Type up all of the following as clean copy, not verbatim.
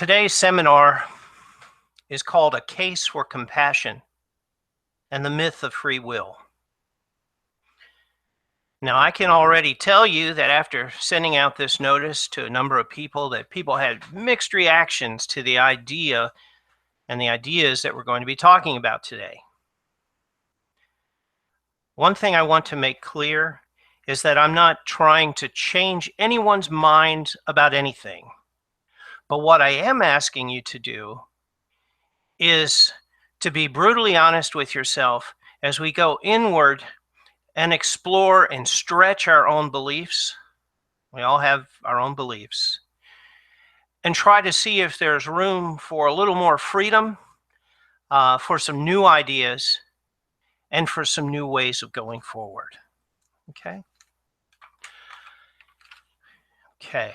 Today's seminar is called A Case for Compassion and the Myth of Free Will. Now, I can already tell you that after sending out this notice to a number of people, that people had mixed reactions to the idea and the ideas that we're going to be talking about today. One thing I want to make clear is that I'm not trying to change anyone's mind about anything. But what I am asking you to do is to be brutally honest with yourself as we go inward and explore and stretch our own beliefs. We all have our own beliefs. And try to see if there's room for a little more freedom, for some new ideas, and for some new ways of going forward. Okay? Okay.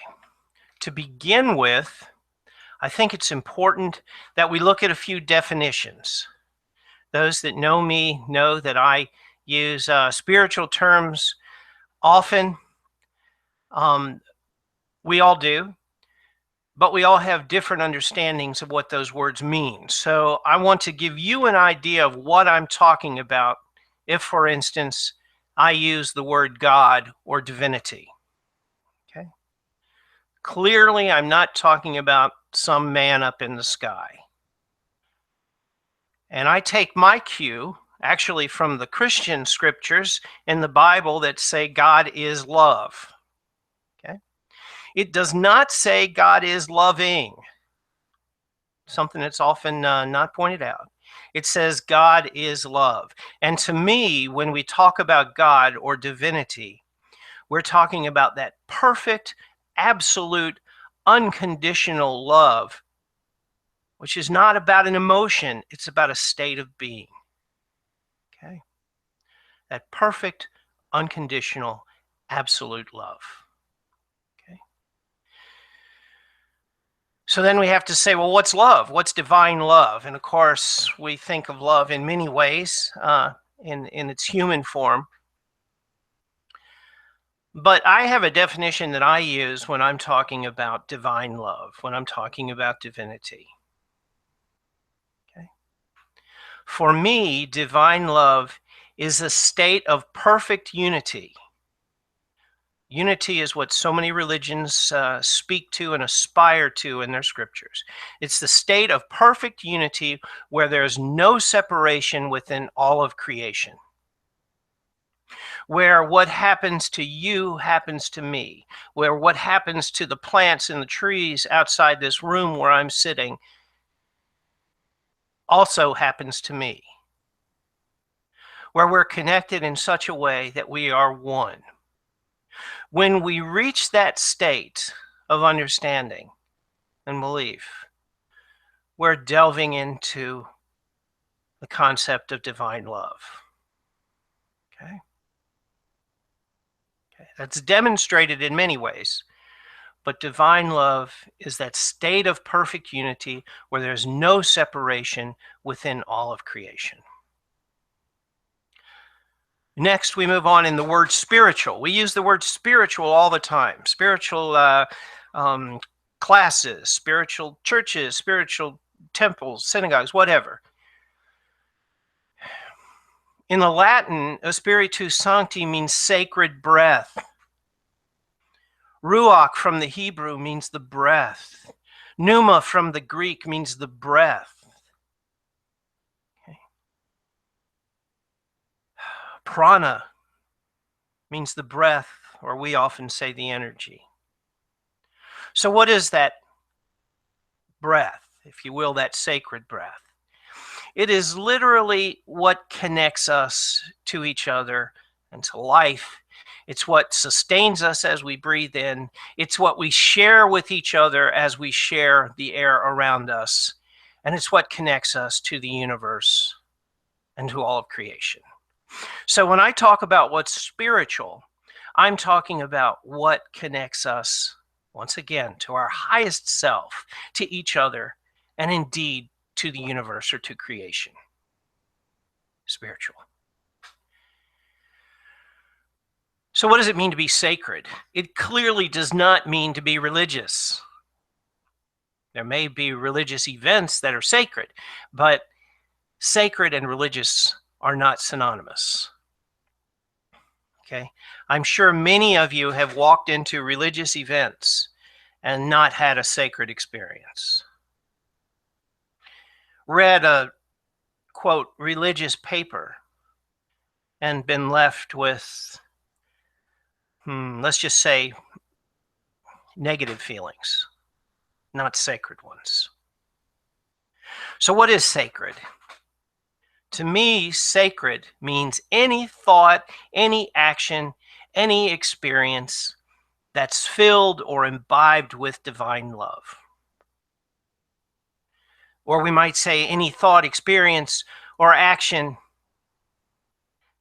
To begin with, I think it's important that we look at a few definitions. Those that know me know that I use spiritual terms often. We all do, but we all have different understandings of what those words mean. So I want to give you an idea of what I'm talking about if, for instance, I use the word God or divinity. Okay? Clearly, I'm not talking about some man up in the sky. And I take my cue actually from the Christian scriptures in the Bible that say God is love. Okay? It does not say God is loving, something that's often not pointed out. It says God is love. And to me, when we talk about God or divinity, we're talking about that perfect, absolute, unconditional love, which is not about an emotion, it's about a state of being. Okay? That perfect, unconditional, absolute love. Okay? So then we have to say, well, what's love? What's divine love? And of course, we think of love in many ways, in its human form. But I have a definition that I use when I'm talking about divine love, when I'm talking about divinity. Okay? For me, divine love is a state of perfect unity. Unity is what so many religions speak to and aspire to in their scriptures. It's the state of perfect unity where there's no separation within all of creation. Where what happens to you happens to me. Where what happens to the plants and the trees outside this room where I'm sitting also happens to me. Where we're connected in such a way that we are one. When we reach that state of understanding and belief, we're delving into the concept of divine love. Okay? That's demonstrated in many ways, but divine love is that state of perfect unity where there's no separation within all of creation. Next, we move on in the word spiritual. We use the word spiritual all the time. Spiritual classes, spiritual churches, spiritual temples, synagogues, whatever. In the Latin, Spiritus Sancti means sacred breath. Ruach from the Hebrew means the breath. Pneuma from the Greek means the breath. Okay. Prana means the breath, or we often say the energy. So what is that breath, if you will, that sacred breath? It is literally what connects us to each other and to life. It's what sustains us as we breathe in. It's what we share with each other as we share the air around us. And it's what connects us to the universe and to all of creation. So when I talk about what's spiritual, I'm talking about what connects us, once again, to our highest self, to each other, and indeed to the universe or to creation. Spiritual. So what does it mean to be sacred? It clearly does not mean to be religious. There may be religious events that are sacred, but sacred and religious are not synonymous. Okay? I'm sure many of you have walked into religious events and not had a sacred experience. Read a, quote, religious paper and been left with, let's just say, negative feelings, not sacred ones. So what is sacred? To me, sacred means any thought, any action, any experience that's filled or imbibed with divine love. Or we might say any thought, experience, or action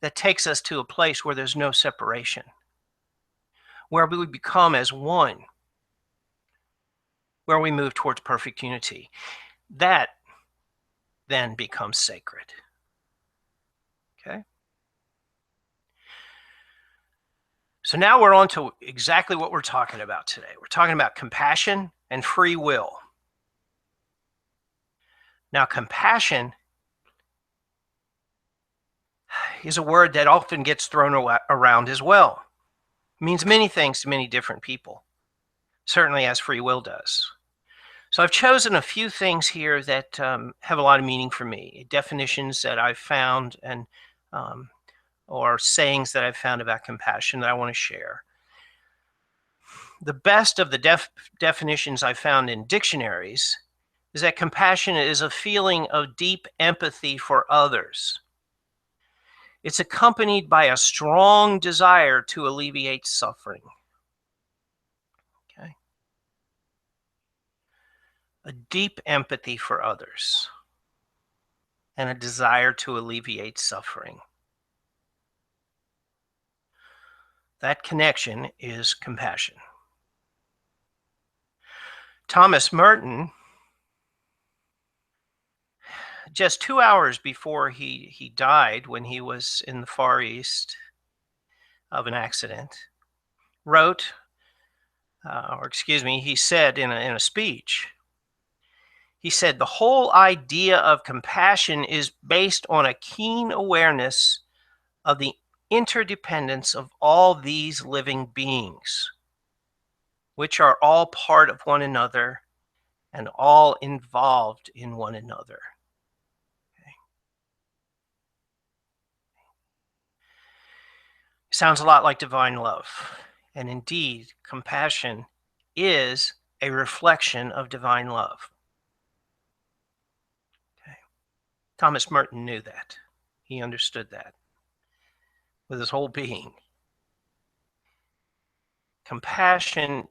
that takes us to a place where there's no separation, where we become as one, where we move towards perfect unity. That then becomes sacred. Okay? So now we're on to exactly what we're talking about today. We're talking about compassion and free will. Now, compassion is a word that often gets thrown around as well. It means many things to many different people, certainly as free will does. So I've chosen a few things here that have a lot of meaning for me, definitions that I've found and or sayings that I've found about compassion that I want to share. The best of the definitions I found in dictionaries is that compassion is a feeling of deep empathy for others. It's accompanied by a strong desire to alleviate suffering. Okay? A deep empathy for others and a desire to alleviate suffering. That connection is compassion. Thomas Merton, just 2 hours before he died when he was in the Far East of an accident, wrote, he said in a speech, he said, the whole idea of compassion is based on a keen awareness of the interdependence of all these living beings, which are all part of one another and all involved in one another. Okay. Sounds a lot like divine love. And indeed, compassion is a reflection of divine love. Okay. Thomas Merton knew that. He understood that with his whole being. Compassion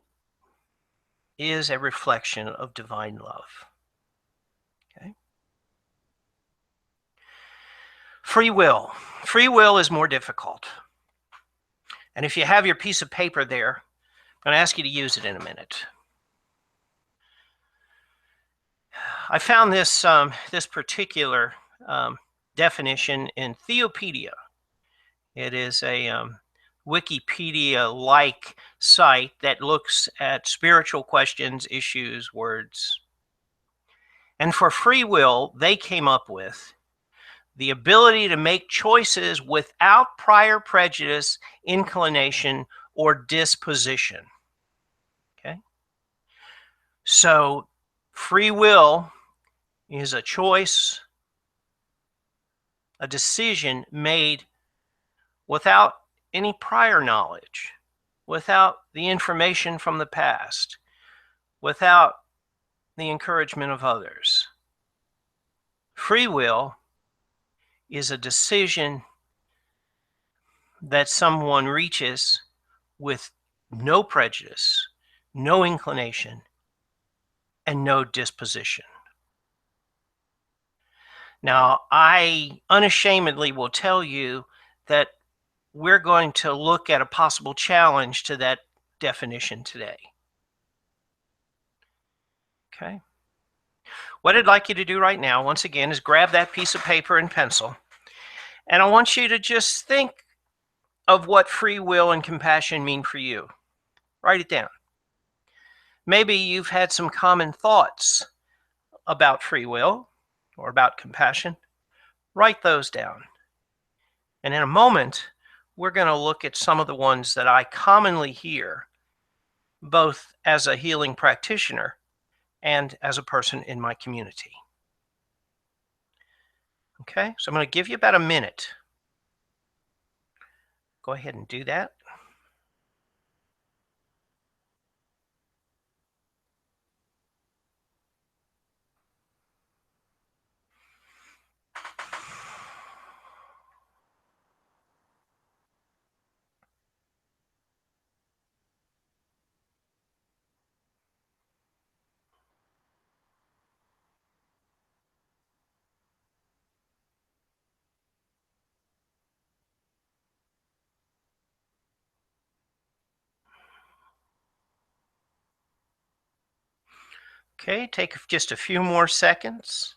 is a reflection of divine love. Okay? Free will. Free will is more difficult. And if you have your piece of paper there, I'm going to ask you to use it in a minute. I found this particular definition in Theopedia. It is a Wikipedia-like site that looks at spiritual questions, issues, words. And for free will, they came up with the ability to make choices without prior prejudice, inclination, or disposition. Okay? So free will is a choice, a decision made without any prior knowledge, without the information from the past, without the encouragement of others. Free will is a decision that someone reaches with no prejudice, no inclination, and no disposition. Now, I unashamedly will tell you that we're going to look at a possible challenge to that definition today. Okay? What I'd like you to do right now, once again, is grab that piece of paper and pencil, and I want you to just think of what free will and compassion mean for you. Write it down. Maybe you've had some common thoughts about free will or about compassion. Write those down. And in a moment, we're going to look at some of the ones that I commonly hear, both as a healing practitioner and as a person in my community. Okay, so I'm going to give you about a minute. Go ahead and do that. Okay, take just a few more seconds.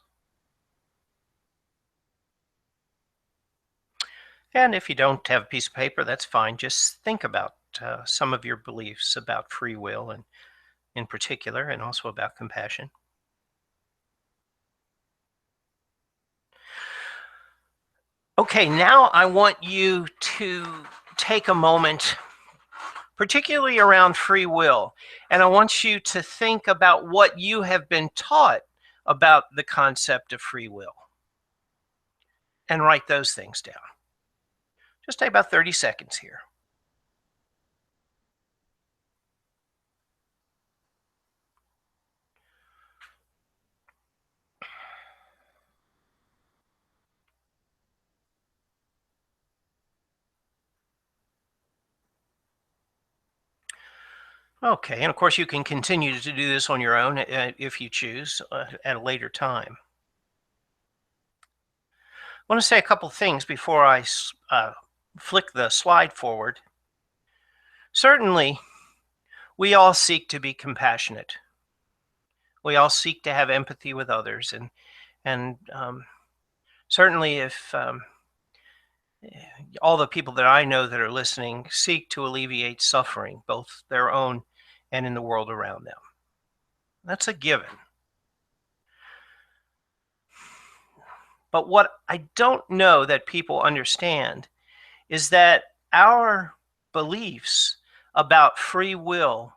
And if you don't have a piece of paper, that's fine. Just think about some of your beliefs about free will, and in particular, and also about compassion. Okay, now I want you to take a moment, particularly around free will, and I want you to think about what you have been taught about the concept of free will and write those things down. Just take about 30 seconds here. Okay, and of course you can continue to do this on your own if you choose at a later time. I want to say a couple things before I flick the slide forward. Certainly, we all seek to be compassionate. We all seek to have empathy with others, and certainly, if all the people that I know that are listening seek to alleviate suffering, both their own and in the world around them. That's a given. But what I don't know that people understand is that our beliefs about free will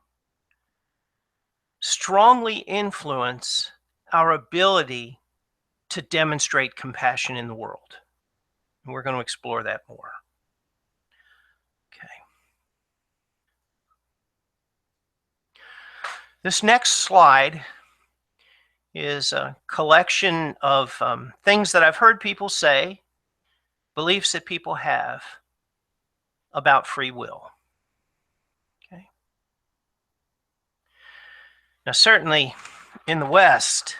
strongly influence our ability to demonstrate compassion in the world. And we're going to explore that more. Okay. This next slide is a collection of things that I've heard people say, beliefs that people have about free will. Okay. Now, certainly in the West,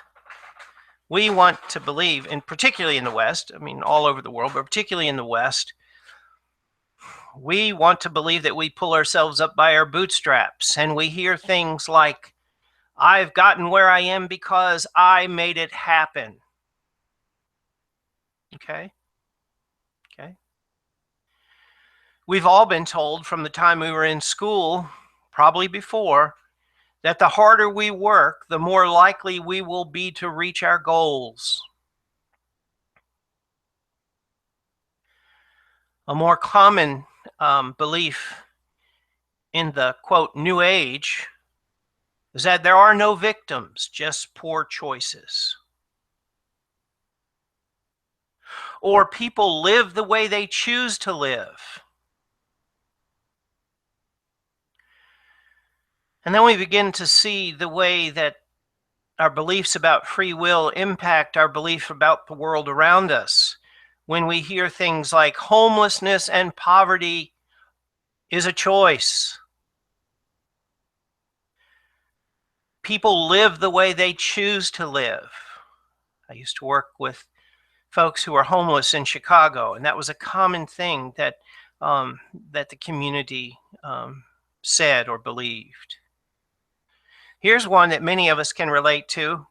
we want to believe, and particularly in the West, I mean, all over the world, but particularly in the West, we want to believe that we pull ourselves up by our bootstraps, and we hear things like, I've gotten where I am because I made it happen. Okay? Okay. We've all been told from the time we were in school, probably before, that the harder we work, the more likely we will be to reach our goals. A more common belief in the, quote, New Age is that there are no victims, just poor choices. Or people live the way they choose to live. And then we begin to see the way that our beliefs about free will impact our belief about the world around us. When we hear things like homelessness and poverty is a choice. People live the way they choose to live. I used to work with folks who were homeless in Chicago, and that was a common thing that that the community said or believed. Here's one that many of us can relate to,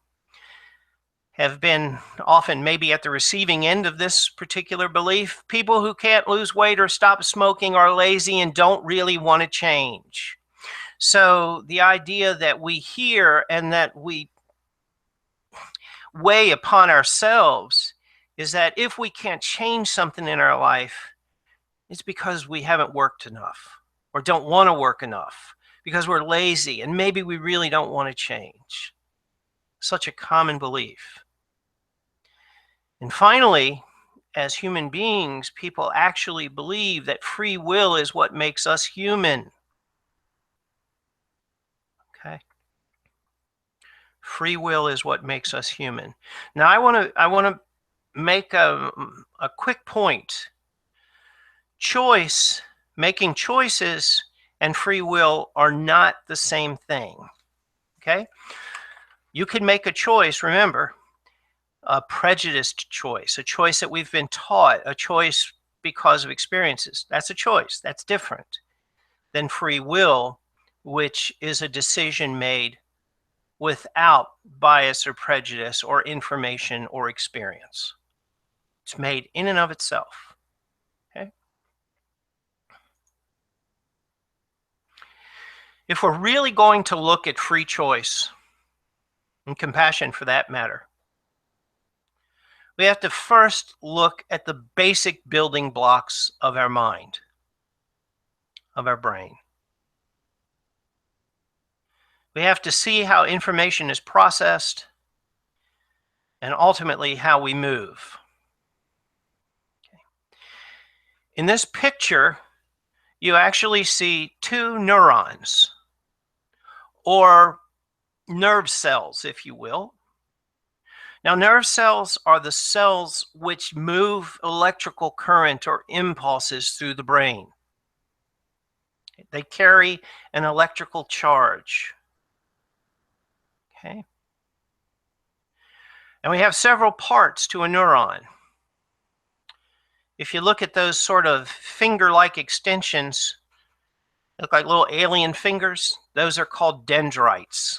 have been often maybe at the receiving end of this particular belief. People who can't lose weight or stop smoking are lazy and don't really want to change. So the idea that we hear and that we weigh upon ourselves is that if we can't change something in our life, it's because we haven't worked enough or don't want to work enough, because we're lazy and maybe we really don't want to change. Such a common belief. And finally, as human beings, people actually believe that free will is what makes us human. Okay? Free will is what makes us human. Now, I want to make a quick point. Making choices and free will are not the same thing. Okay? You can make a choice, remember, a prejudiced choice, a choice that we've been taught, a choice because of experiences. That's a choice. That's different than free will, which is a decision made without bias or prejudice or information or experience. It's made in and of itself. Okay? If we're really going to look at free choice and compassion for that matter, we have to first look at the basic building blocks of our mind, of our brain. We have to see how information is processed and ultimately how we move. Okay. In this picture, you actually see two neurons, or nerve cells, if you will. Now, nerve cells are the cells which move electrical current or impulses through the brain. They carry an electrical charge. Okay. And we have several parts to a neuron. If you look at those sort of finger-like extensions, look like little alien fingers, those are called dendrites,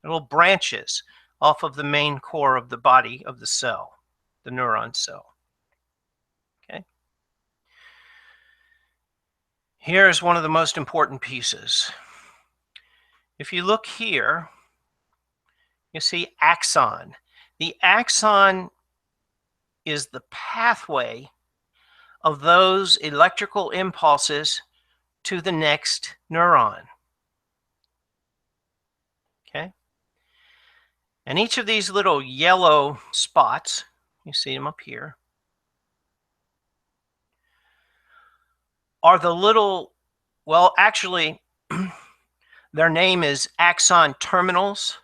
little branches off of the main core of the body of the cell, the neuron cell. Okay. Here's one of the most important pieces. If you look here, you see axon. The axon is the pathway of those electrical impulses to the next neuron. Okay? And each of these little yellow spots, you see them up here, are the little, well, actually, their name is axon terminals,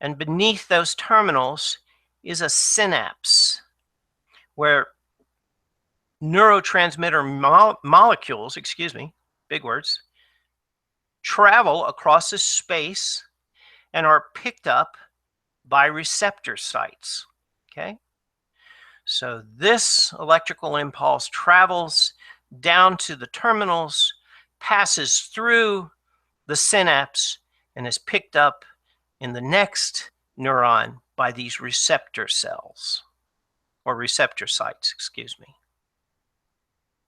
and beneath those terminals is a synapse where neurotransmitter molecules, big words, travel across the space and are picked up by receptor sites. Okay? So this electrical impulse travels down to the terminals, passes through the synapse, and is picked up in the next neuron by these receptor cells, or receptor sites,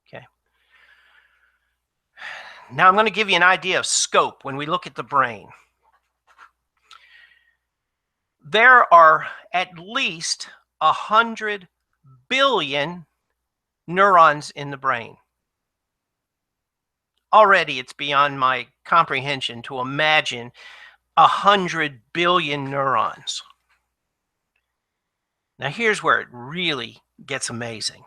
Okay. Now I'm going to give you an idea of scope when we look at the brain. There are at least 100 billion neurons in the brain. Already it's beyond my comprehension to imagine 100 billion neurons. Now here's where it really gets amazing.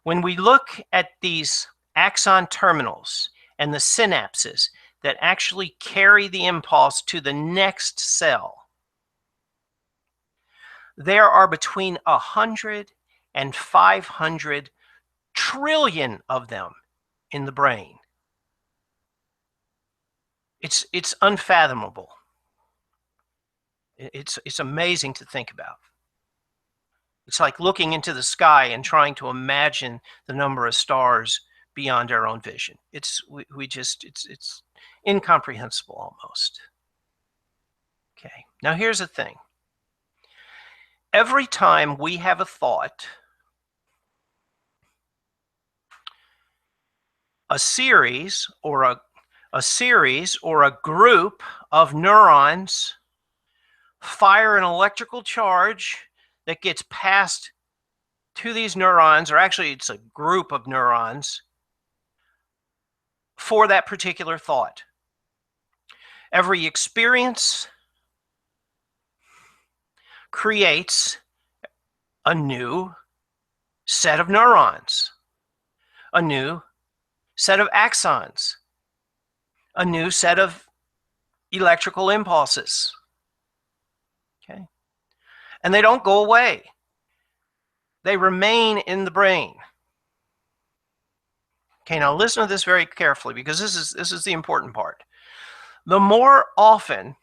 When we look at these axon terminals and the synapses that actually carry the impulse to the next cell, there are between 100 and 500 trillion of them in the brain. It's unfathomable. It's amazing to think about. It's like looking into the sky and trying to imagine the number of stars beyond our own vision. It's incomprehensible almost. Okay. Now here's the thing. Every time we have a thought, a series or a a series or a group of neurons fire an electrical charge that gets passed to these neurons, or actually it's a group of neurons, for that particular thought. Every experience creates a new set of neurons, a new set of axons, a new set of electrical impulses. Okay? And they don't go away. They remain in the brain. Okay, now listen to this very carefully, because this is the important part. The more often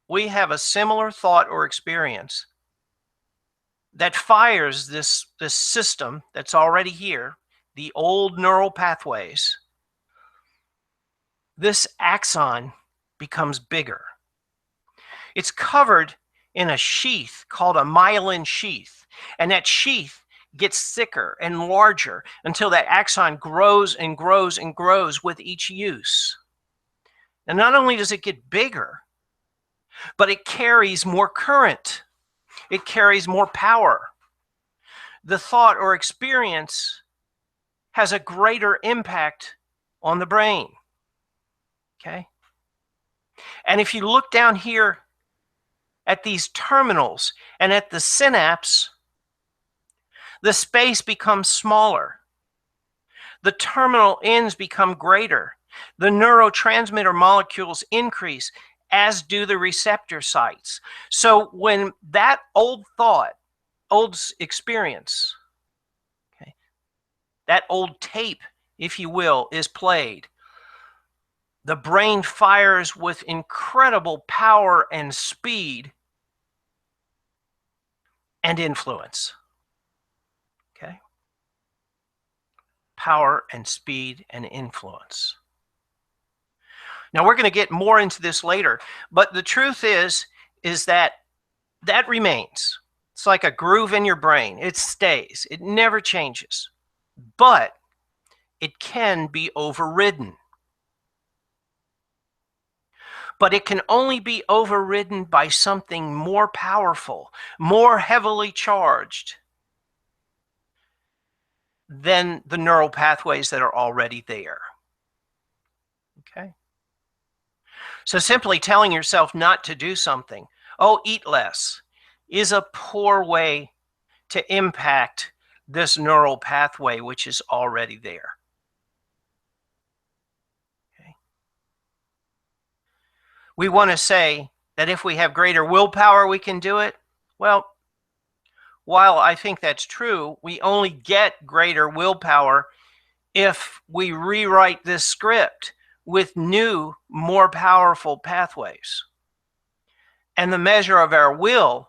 we have a similar thought or experience that fires this system that's already here, the old neural pathways, this axon becomes bigger. It's covered in a sheath called a myelin sheath, and that sheath gets thicker and larger until that axon grows and grows and grows with each use. And not only does it get bigger, but it carries more current. It carries more power. The thought or experience has a greater impact on the brain. Okay? And if you look down here at these terminals and at the synapse, the space becomes smaller. The terminal ends become greater. The neurotransmitter molecules increase, as do the receptor sites. So when that old thought, old experience, okay, that old tape, if you will, is played, the brain fires with incredible power and speed and influence. Okay? Power and speed and influence. Now, we're going to get more into this later, but the truth is that remains. It's like a groove in your brain. It stays. It never changes. But it can be overridden. But it can only be overridden by something more powerful, more heavily charged than the neural pathways that are already there. Okay? So simply telling yourself not to do something, oh, eat less, is a poor way to impact this neural pathway which is already there. Okay? We want to say that if we have greater willpower, we can do it. Well, while I think that's true, we only get greater willpower if we rewrite this script with new, more powerful pathways. And the measure of our will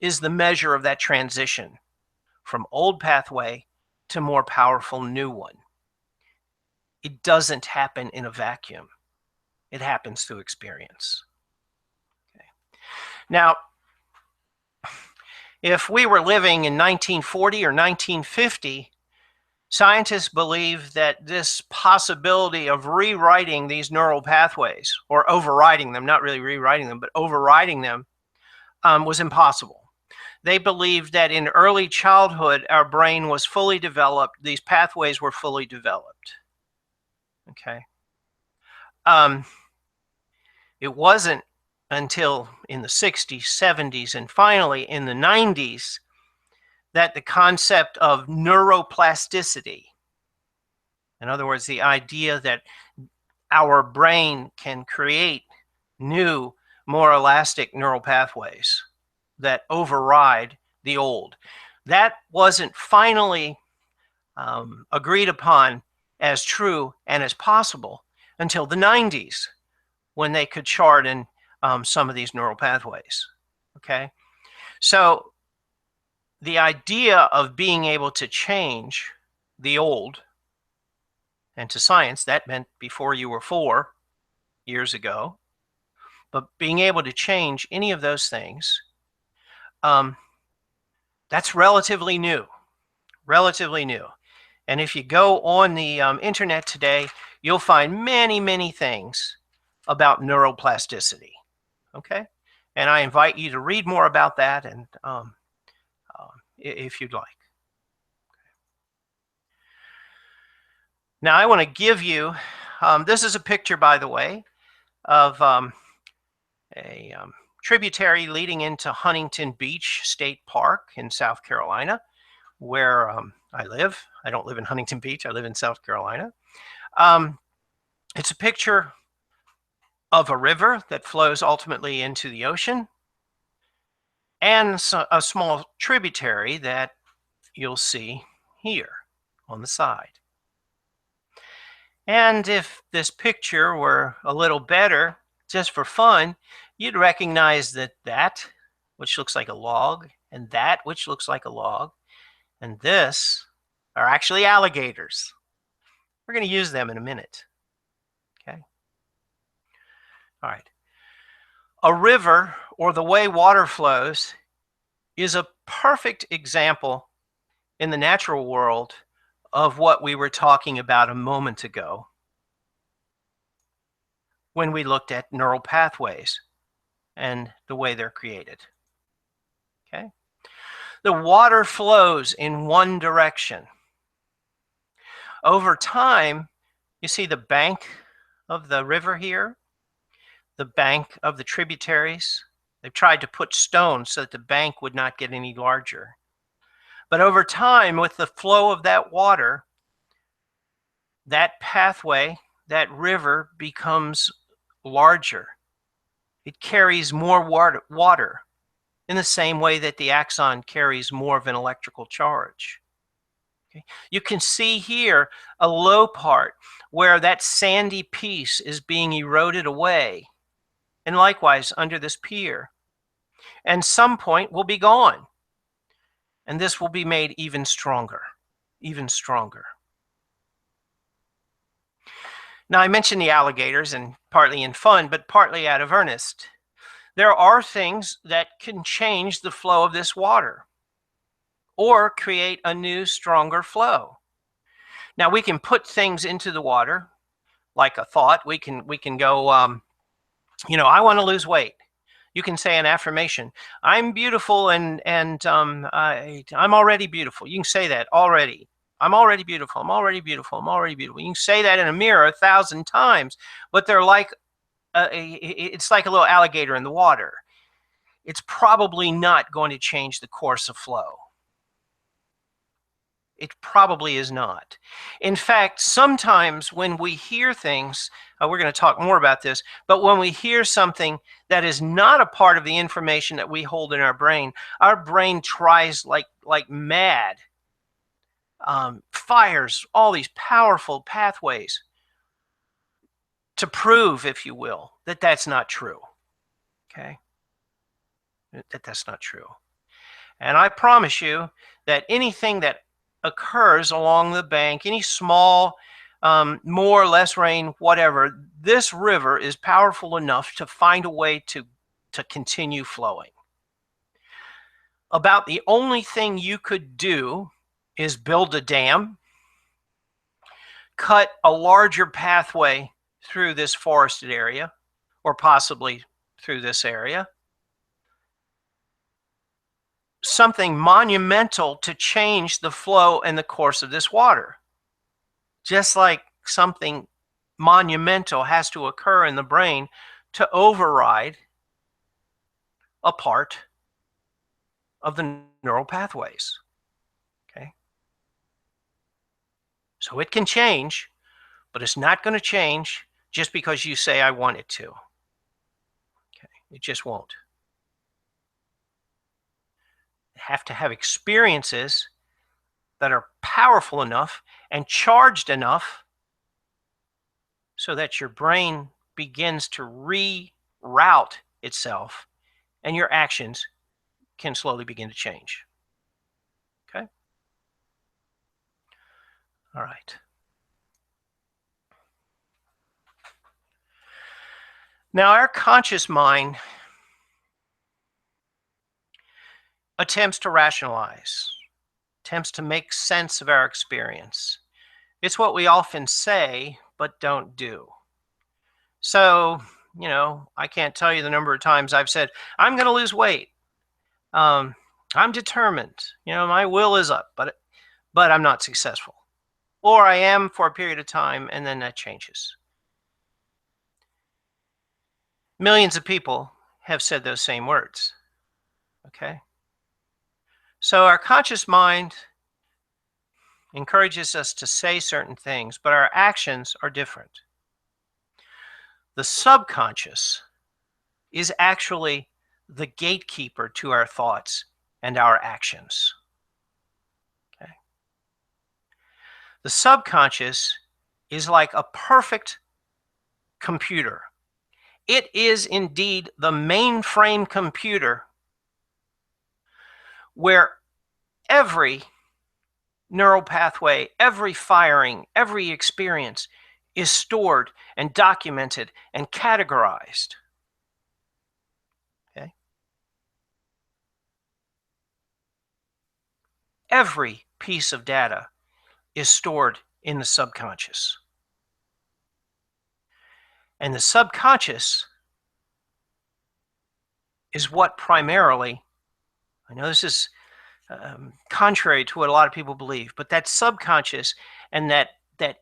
is the measure of that transition from old pathway to more powerful new one. It doesn't happen in a vacuum. It happens through experience. Okay. Now, if we were living in 1940 or 1950, scientists believe that this possibility of rewriting these neural pathways, or overriding them, not really rewriting them, but overriding them, was impossible. They believed that in early childhood, our brain was fully developed. These pathways were fully developed. Okay. It wasn't until in the 60s, 70s, and finally in the 90s that the concept of neuroplasticity, in other words, the idea that our brain can create new, more elastic neural pathways that override the old, that wasn't finally agreed upon as true and as possible until the 90s, when they could chart in some of these neural pathways. Okay, so the idea of being able to change the old, and to science that meant before you were 4 years ago, but being able to change any of those things, that's relatively new. Relatively new. And if you go on the internet today, you'll find many, many things about neuroplasticity. Okay? And I invite you to read more about that and if you'd like. Now, I want to give you this is a picture, by the way, of a tributary leading into Huntington Beach State Park in South Carolina, where I live. I don't live in Huntington Beach, I live in South Carolina. It's a picture of a river that flows ultimately into the ocean, and a small tributary that you'll see here on the side. And if this picture were a little better, just for fun, you'd recognize that which looks like a log, and that which looks like a log, and this are actually alligators. We're going to use them in a minute. Okay. All right. A river, or the way water flows, is a perfect example in the natural world of what we were talking about a moment ago when we looked at neural pathways and the way they're created. Okay? The water flows in one direction. Over time, you see the bank of the river here, the bank of the tributaries. They've tried to put stones so that the bank would not get any larger. But over time, with the flow of that water, that pathway, that river becomes larger. It carries more water in the same way that the axon carries more of an electrical charge. Okay. You can see here a low part where that sandy piece is being eroded away, and likewise under this pier. And some point will be gone, and this will be made even stronger, even stronger. Now, I mentioned the alligators, and partly in fun, but partly out of earnest. There are things that can change the flow of this water or create a new, stronger flow. Now, we can put things into the water, like a thought. We can go, I want to lose weight. You can say an affirmation. I'm beautiful, and I'm already beautiful. You can say that already. I'm already beautiful. I'm already beautiful. I'm already beautiful. You can say that in a mirror 1,000 times, but they're like it's like a little alligator in the water. It's probably not going to change the course of flow. It probably is not. In fact, sometimes when we hear things, we're going to talk more about this, but when we hear something that is not a part of the information that we hold in our brain tries like mad, fires all these powerful pathways to prove, if you will, that that's not true. Okay? That's not true. And I promise you that anything that occurs along the bank, any small, more or less rain, whatever, this river is powerful enough to find a way to continue flowing. About the only thing you could do is build a dam, cut a larger pathway through this forested area, or possibly through this area, something monumental to change the flow and the course of this water. Just like something monumental has to occur in the brain to override a part of the neural pathways. Okay? So it can change, but it's not going to change just because you say I want it to. Okay? It just won't. You have to have experiences that are powerful enough and charged enough so that your brain begins to reroute itself and your actions can slowly begin to change. Okay? All right. Now, our conscious mind attempts to rationalize, attempts to make sense of our experience. It's what we often say, but don't do. So, I can't tell you the number of times I've said, I'm going to lose weight. Um, I'm determined. My will is up, but I'm not successful. Or I am for a period of time, and then that changes. Millions of people have said those same words. Okay? So our conscious mind encourages us to say certain things, but our actions are different. The subconscious is actually the gatekeeper to our thoughts and our actions. Okay? The subconscious is like a perfect computer. It is indeed the mainframe computer where every neural pathway, every firing, every experience is stored and documented and categorized. Okay? Every piece of data is stored in the subconscious. And the subconscious is what primarily, I know this is contrary to what a lot of people believe, but that subconscious and that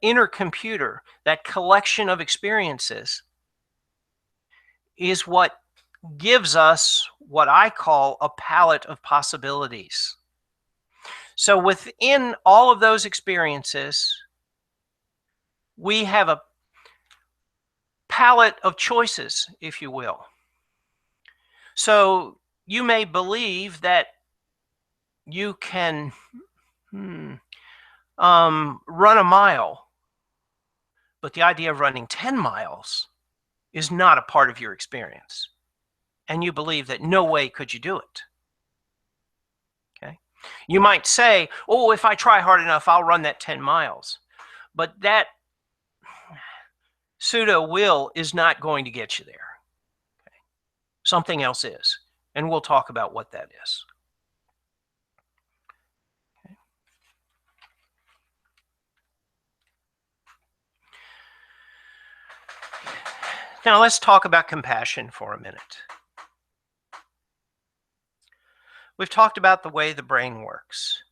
inner computer, that collection of experiences, is what gives us what I call a palette of possibilities. So within all of those experiences, we have a palette of choices, if you will. So you may believe that you can run a mile, but the idea of running 10 miles is not a part of your experience. And you believe that no way could you do it. Okay? You might say, oh, if I try hard enough, I'll run that 10 miles. But that pseudo will is not going to get you there. Okay? Something else is. And we'll talk about what that is. Okay? Now let's talk about compassion for a minute. We've talked about the way the brain works.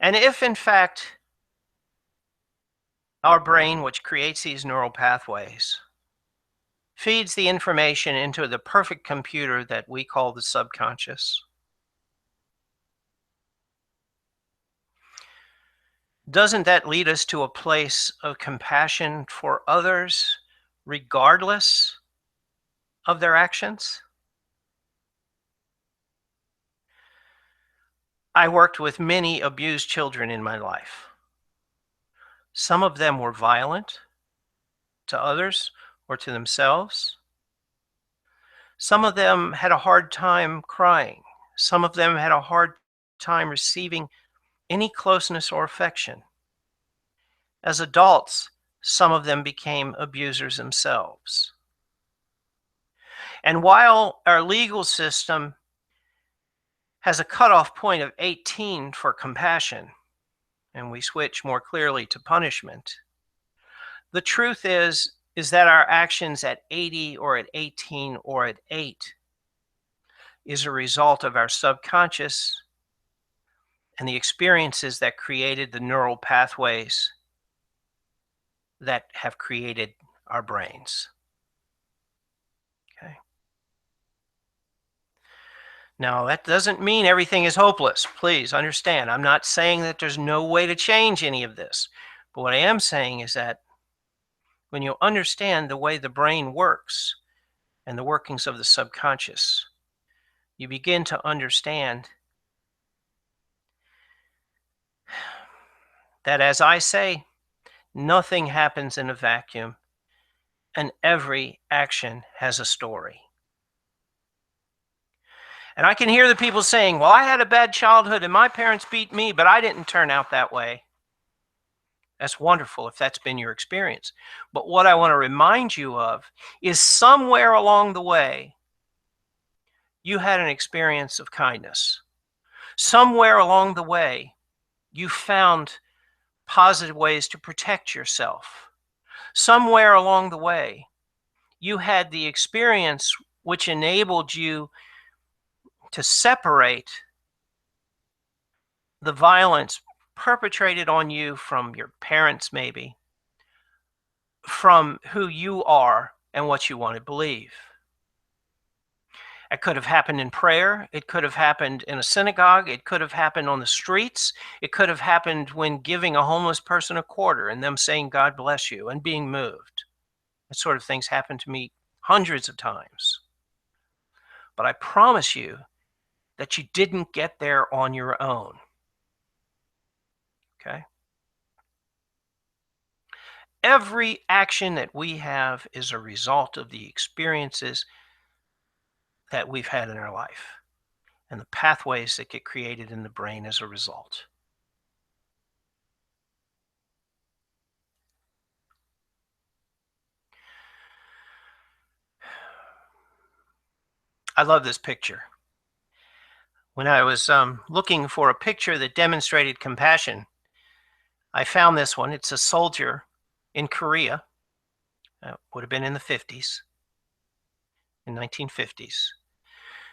And if, in fact, our brain, which creates these neural pathways, feeds the information into the perfect computer that we call the subconscious, doesn't that lead us to a place of compassion for others, regardless of their actions? I worked with many abused children in my life. Some of them were violent to others or to themselves. Some of them had a hard time crying. Some of them had a hard time receiving any closeness or affection. As adults, some of them became abusers themselves. And while our legal system has a cutoff point of 18 for compassion, and we switch more clearly to punishment, the truth is that our actions at 80 or at 18 or at 8 is a result of our subconscious and the experiences that created the neural pathways that have created our brains. Okay. Now, that doesn't mean everything is hopeless. Please understand, I'm not saying that there's no way to change any of this. But what I am saying is that when you understand the way the brain works and the workings of the subconscious, you begin to understand that, as I say, nothing happens in a vacuum, and every action has a story. And I can hear the people saying, well, I had a bad childhood and my parents beat me, but I didn't turn out that way. That's wonderful if that's been your experience. But what I want to remind you of is somewhere along the way, you had an experience of kindness. Somewhere along the way, you found positive ways to protect yourself. Somewhere along the way, you had the experience which enabled you to separate the violence perpetrated on you from your parents, maybe, from who you are and what you want to believe. It could have happened in prayer. It could have happened in a synagogue. It could have happened on the streets. It could have happened when giving a homeless person a quarter and them saying, God bless you, and being moved. That sort of things happened to me hundreds of times. But I promise you that you didn't get there on your own. Okay? Every action that we have is a result of the experiences that we've had in our life and the pathways that get created in the brain as a result. I love this picture. When I was looking for a picture that demonstrated compassion, I found this one. It's a soldier in Korea. Would have been in the 50s, in 1950s,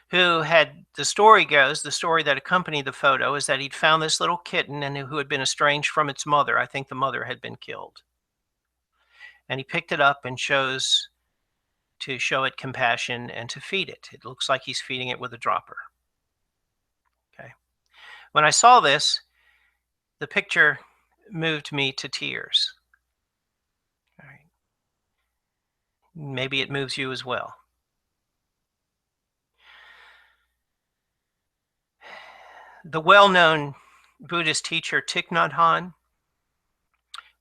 who had, the story goes, the story that accompanied the photo is that he'd found this little kitten and who had been estranged from its mother. I think the mother had been killed. And he picked it up and chose to show it compassion and to feed it. It looks like he's feeding it with a dropper. Okay. When I saw this, the picture moved me to tears. All right. Maybe it moves you as well. The well-known Buddhist teacher Thich Nhat Hanh,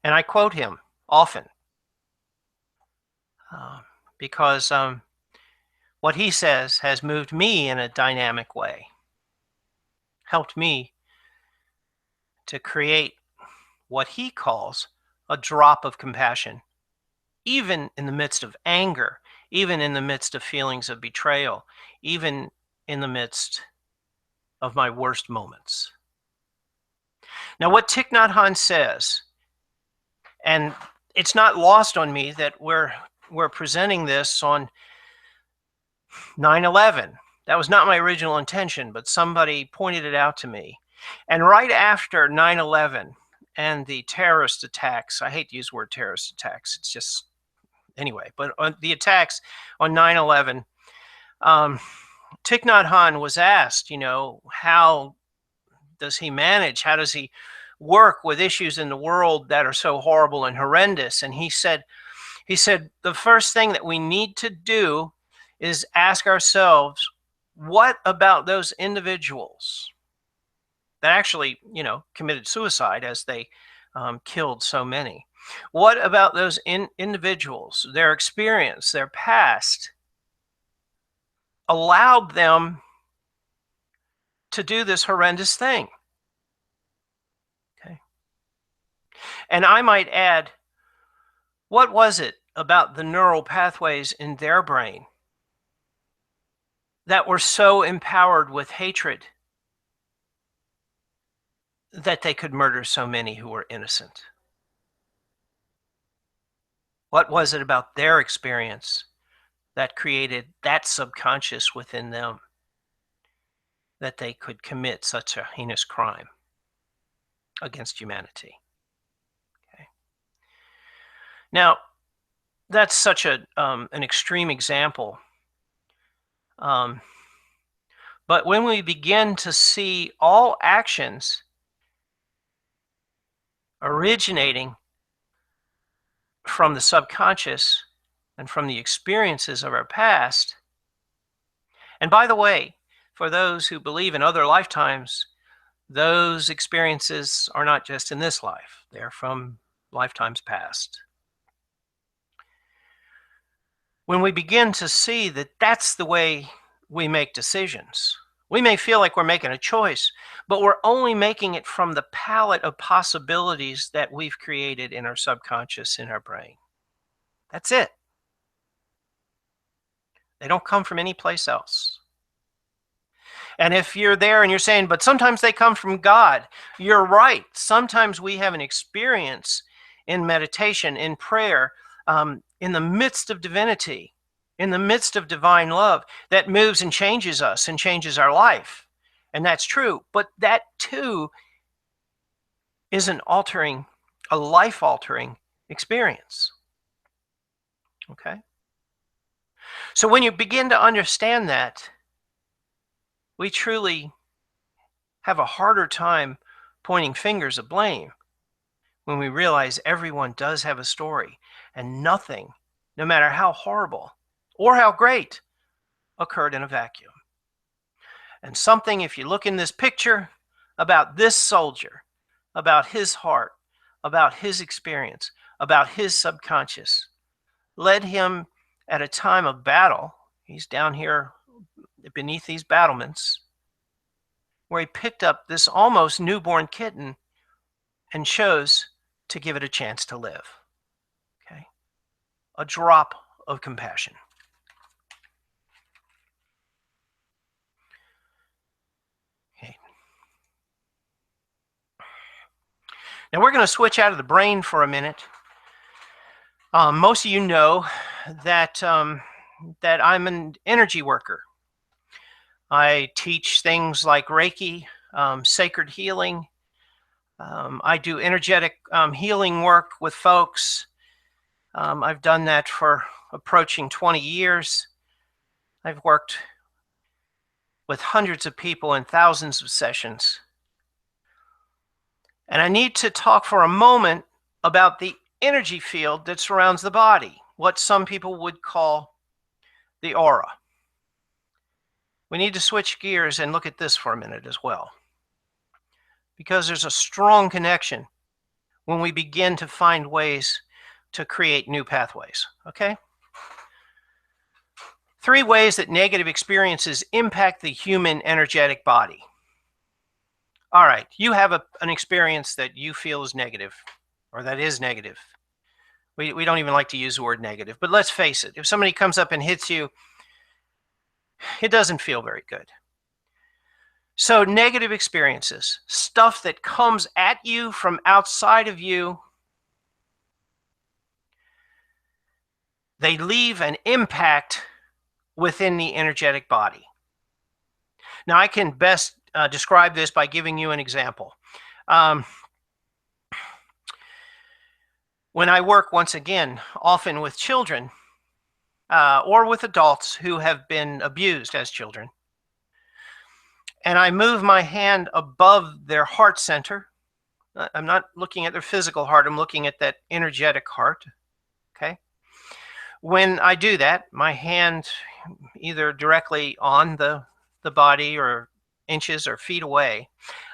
and I quote him often because what he says has moved me in a dynamic way, helped me to create what he calls a drop of compassion, even in the midst of anger, even in the midst of feelings of betrayal, even in the midst of my worst moments. Now, what Thich Nhat Hanh says, and it's not lost on me that we're presenting this on 9/11. That was not my original intention, but somebody pointed it out to me. And right after 9/11 and the terrorist attacks, I hate to use the word terrorist attacks, it's just, anyway, but on the attacks on 9/11, Thich Nhat Hanh was asked, how does he manage? How does he work with issues in the world that are so horrible and horrendous? And he said, the first thing that we need to do is ask ourselves, what about those individuals that actually, committed suicide as they killed so many? What about those individuals, their experience, their past, allowed them to do this horrendous thing? Okay. And I might add, what was it about the neural pathways in their brain that were so empowered with hatred that they could murder so many who were innocent? What was it about their experience that created that subconscious within them that they could commit such a heinous crime against humanity? Okay. Now, that's such an extreme example. But when we begin to see all actions originating from the subconscious and from the experiences of our past, and by the way, for those who believe in other lifetimes, those experiences are not just in this life, they're from lifetimes past. When we begin to see that that's the way we make decisions, we may feel like we're making a choice, but we're only making it from the palette of possibilities that we've created in our subconscious, in our brain. That's it. They don't come from any place else. And if you're there and you're saying, but sometimes they come from God, you're right. Sometimes we have an experience in meditation, in prayer, in the midst of divinity, in the midst of divine love that moves and changes us and changes our life. And that's true. But that too is a life altering experience. Okay? So when you begin to understand that, we truly have a harder time pointing fingers of blame when we realize everyone does have a story and nothing, no matter how horrible or how great, occurred in a vacuum. And something, if you look in this picture, about this soldier, about his heart, about his experience, about his subconscious, led him at a time of battle. He's down here beneath these battlements, where he picked up this almost newborn kitten and chose to give it a chance to live. Okay? A drop of compassion. Okay. Now we're going to switch out of the brain for a minute. Most of you know that that I'm an energy worker. I teach things like Reiki, sacred healing. I do energetic healing work with folks. I've done that for approaching 20 years. I've worked with hundreds of people in thousands of sessions. And I need to talk for a moment about the energy field that surrounds the body, what some people would call the aura. We need to switch gears and look at this for a minute as well, because there's a strong connection when we begin to find ways to create new pathways, okay? 3 ways that negative experiences impact the human energetic body. All right, you have an experience that you feel is negative, or that is negative. We don't even like to use the word negative, but let's face it. If somebody comes up and hits you, it doesn't feel very good. So negative experiences, stuff that comes at you from outside of you, they leave an impact within the energetic body. Now, I can best describe this by giving you an example. When I work, once again, often with children or with adults who have been abused as children, and I move my hand above their heart center. I'm not looking at their physical heart, I'm looking at that energetic heart, okay? When I do that, my hand either directly on the body or inches or feet away,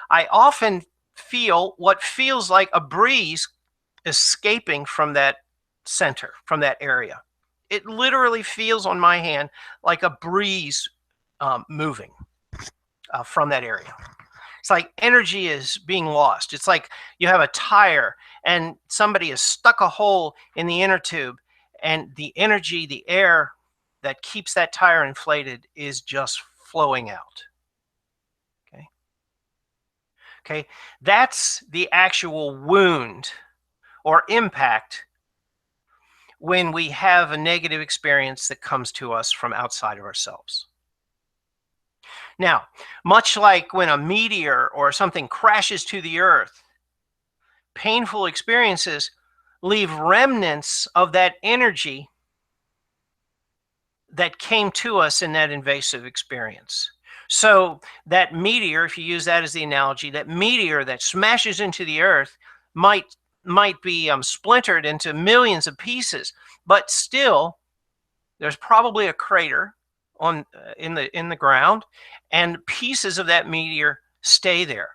I often feel what feels like a breeze escaping from that center, from that area. It literally feels on my hand like a breeze moving from that area. It's like energy is being lost. It's like you have a tire and somebody has stuck a hole in the inner tube, and the energy, the air that keeps that tire inflated is just flowing out. Okay. Okay. That's the actual wound or impact when we have a negative experience that comes to us from outside of ourselves. Now, much like when a meteor or something crashes to the earth, painful experiences leave remnants of that energy that came to us in that invasive experience. So that meteor, if you use that as the analogy, that meteor that smashes into the earth might be splintered into millions of pieces, but still there's probably a crater on in the ground, and pieces of that meteor stay there.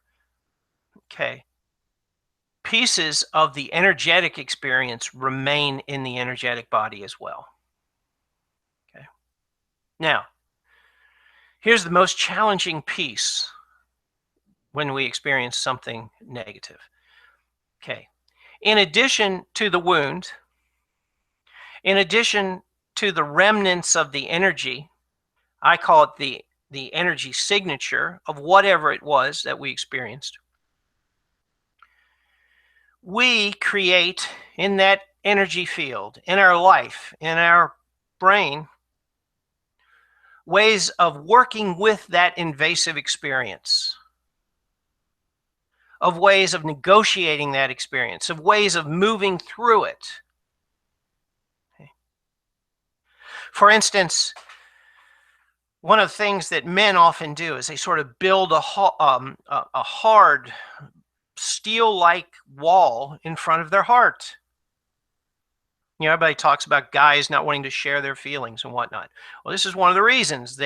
Okay. Pieces of the energetic experience remain in the energetic body as well. Okay. Now, here's the most challenging piece when we experience something negative. Okay. In addition to the wound, in addition to the remnants of the energy, I call it the energy signature of whatever it was that we experienced, we create in that energy field in our life, in our brain, ways of working with that invasive experience, of ways of negotiating that experience, of ways of moving through it. Okay. For instance, one of the things that men often do is they sort of build a hard, steel-like wall in front of their heart. You know, everybody talks about guys not wanting to share their feelings and whatnot. Well, this is one of the reasons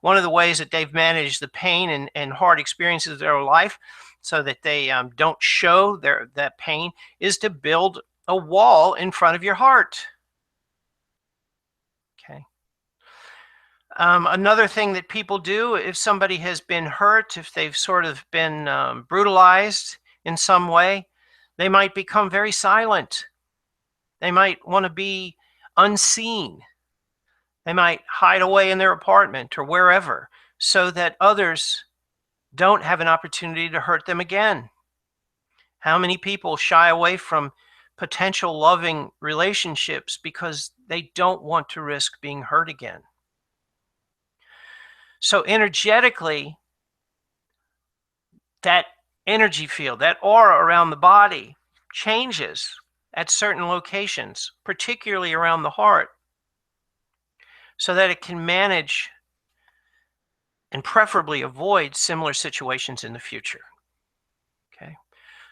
one of the ways that they've managed the pain and hard experiences of their life so that they don't show that pain is to build a wall in front of your heart. Okay. Another thing that people do, if somebody has been hurt, if they've sort of been brutalized in some way, they might become very silent. They might want to be unseen. They might hide away in their apartment or wherever so that others don't have an opportunity to hurt them again. How many people shy away from potential loving relationships because they don't want to risk being hurt again? So energetically, that energy field, that aura around the body changes at certain locations, particularly around the heart, so that it can manage and preferably avoid similar situations in the future. Okay.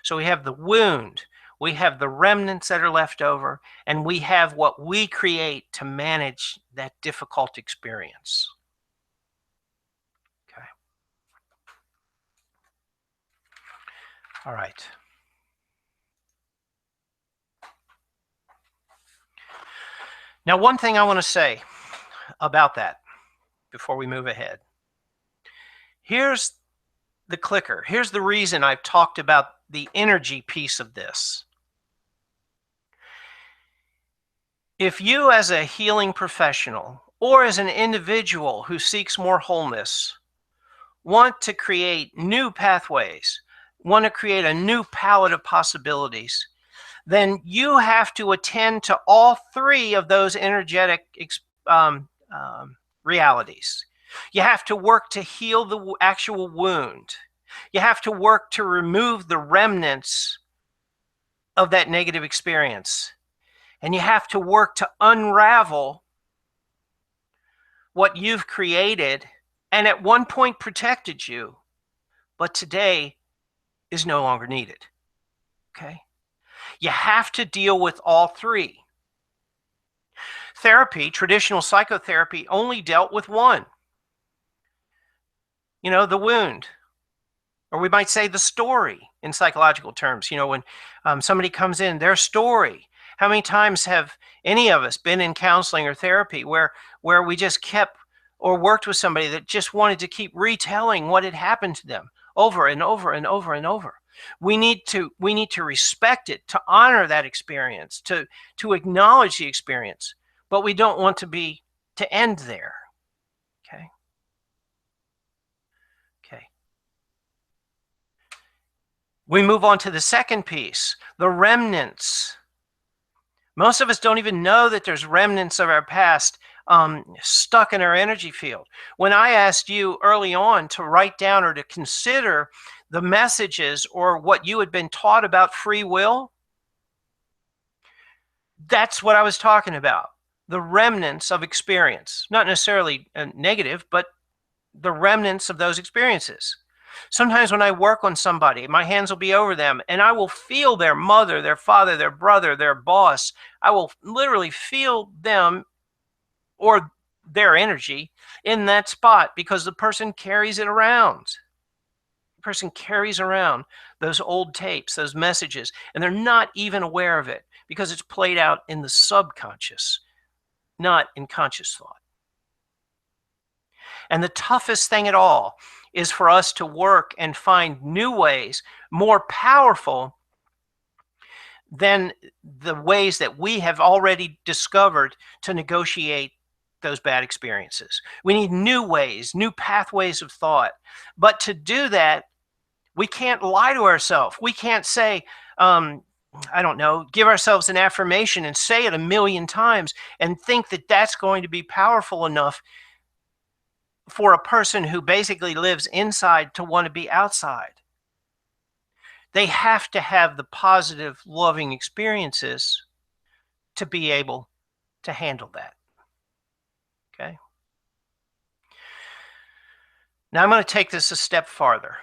So we have the wound, we have the remnants that are left over, and we have what we create to manage that difficult experience. Okay. All right. Now, one thing I want to say about that before we move ahead. Here's the clicker. Here's the reason I've talked about the energy piece of this. If you, as a healing professional or as an individual who seeks more wholeness, want to create new pathways, want to create a new palette of possibilities, then you have to attend to all three of those energetic realities. You have to work to heal the actual wound. You have to work to remove the remnants of that negative experience. And you have to work to unravel what you've created and at one point protected you, but today is no longer needed. Okay? You have to deal with all three. Therapy, traditional psychotherapy, only dealt with one. You know, the wound, or we might say the story in psychological terms. You know, when somebody comes in, their story. How many times have any of us been in counseling or therapy where we just kept or worked with somebody that just wanted to keep retelling what had happened to them over and over and over and over? We need to respect it, to honor that experience, to acknowledge the experience, but we don't want to end there. Okay. Okay. We move on to the second piece, the remnants. Most of us don't even know that there's remnants of our past stuck in our energy field. When I asked you early on to write down or to consider the messages or what you had been taught about free will, that's what I was talking about. The remnants of experience, not necessarily negative, but the remnants of those experiences. Sometimes when I work on somebody, my hands will be over them and I will feel their mother, their father, their brother, their boss. I will literally feel them or their energy in that spot because the person carries it around. The person carries around those old tapes, those messages, and they're not even aware of it because it's played out in the subconscious, not in conscious thought. And the toughest thing at all is for us to work and find new ways, more powerful than the ways that we have already discovered to negotiate those bad experiences. We need new ways, new pathways of thought. But to do that, we can't lie to ourselves. We can't say, I don't know, give ourselves an affirmation and say it 1,000,000 times and think that that's going to be powerful enough for a person who basically lives inside to want to be outside. They have to have the positive, loving experiences to be able to handle that. Okay. Now I'm going to take this a step farther.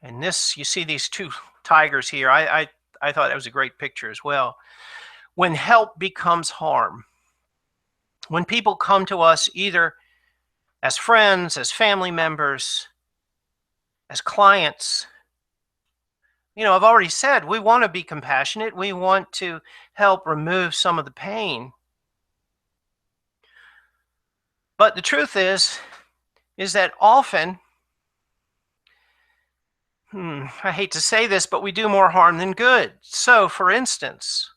And this, you see these two tigers here. I thought that was a great picture as well. When help becomes harm, when people come to us either as friends, as family members, as clients, I've already said we want to be compassionate. We want to help remove some of the pain. But the truth is that often, I hate to say this, but we do more harm than good. So, for instance,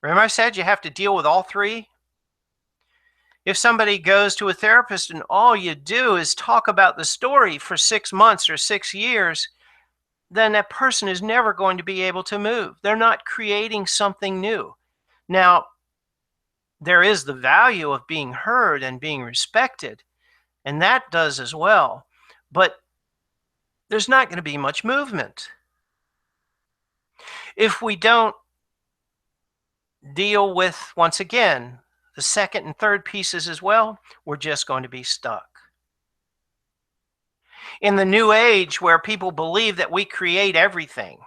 remember I said you have to deal with all three? If somebody goes to a therapist and all you do is talk about the story for 6 months or 6 years, then that person is never going to be able to move. They're not creating something new. Now, there is the value of being heard and being respected, and that does as well. But there's not going to be much movement. If we don't deal with, once again, the second and third pieces as well, we're just going to be stuck. In the new age where people believe that we create everything,